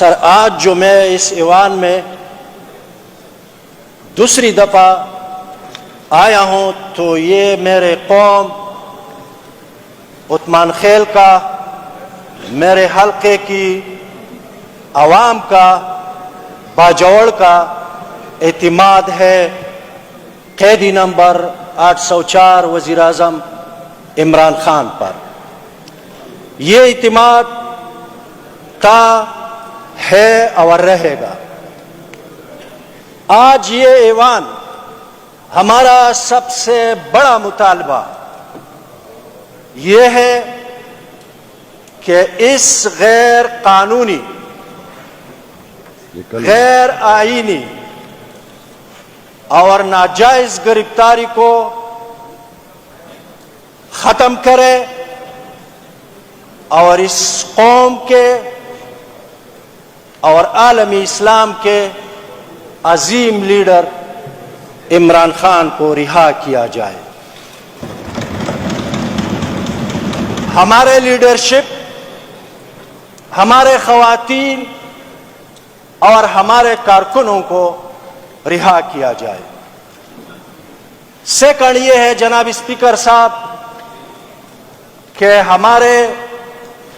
سر آج جو میں اس ایوان میں دوسری دفعہ آیا ہوں تو یہ میرے قوم عثمان خیل کا، میرے حلقے کی عوام کا، باجوڑ کا اعتماد ہے قیدی نمبر 804 وزیر اعظم عمران خان پر۔ یہ اعتماد کا ہے اور رہے گا۔ آج یہ ایوان ہمارا سب سے بڑا مطالبہ یہ ہے کہ اس غیر قانونی، غیر آئینی اور ناجائز گرفتاری کو ختم کرے اور اس قوم کے اور عالمی اسلام کے عظیم لیڈر عمران خان کو رہا کیا جائے۔ ہمارے لیڈرشپ، ہمارے خواتین اور ہمارے کارکنوں کو رہا کیا جائے۔ سیکنڈ یہ ہے جناب اسپیکر صاحب کہ ہمارے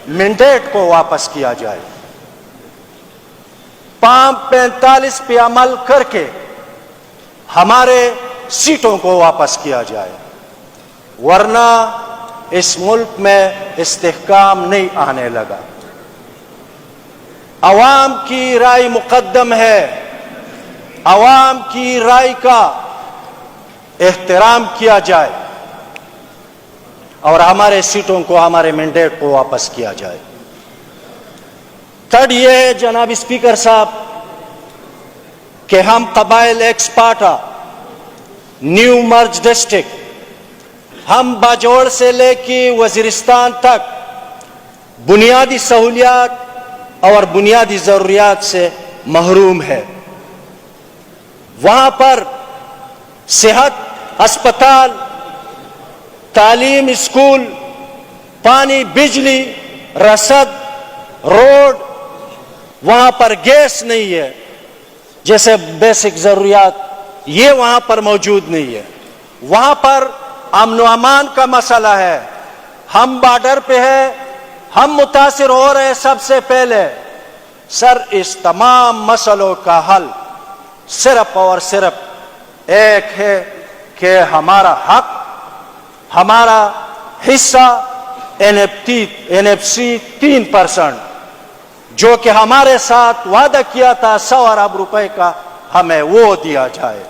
مینڈیٹ کو واپس کیا جائے، 45 پہ عمل کر کے ہمارے سیٹوں کو واپس کیا جائے، ورنہ اس ملک میں استحکام نہیں آنے لگا۔ عوام کی رائے مقدم ہے، عوام کی رائے کا احترام کیا جائے اور ہمارے سیٹوں کو، ہمارے مینڈیٹ کو واپس کیا جائے۔ تھرڈ یہ ہے جناب اسپیکر صاحب کہ ہم قبائل ایکس پارٹا نیو مرج ڈسٹرکٹ، ہم باجوڑ سے لے کے وزیرستان تک بنیادی سہولیات اور بنیادی ضروریات سے محروم ہے۔ وہاں پر صحت، اسپتال، تعلیم، اسکول، پانی، بجلی، رسد، روڈ، وہاں پر گیس نہیں ہے، جیسے بیسک ضروریات یہ وہاں پر موجود نہیں ہے۔ وہاں پر امن و امان کا مسئلہ ہے، ہم بارڈر پہ ہیں، ہم متاثر ہو رہے ہیں سب سے پہلے۔ سر اس تمام مسئلوں کا حل صرف اور صرف ایک ہے کہ ہمارا حق، ہمارا حصہ NFC 3% جو کہ ہمارے ساتھ وعدہ کیا تھا 100 ارب روپے کا، ہمیں وہ دیا جائے۔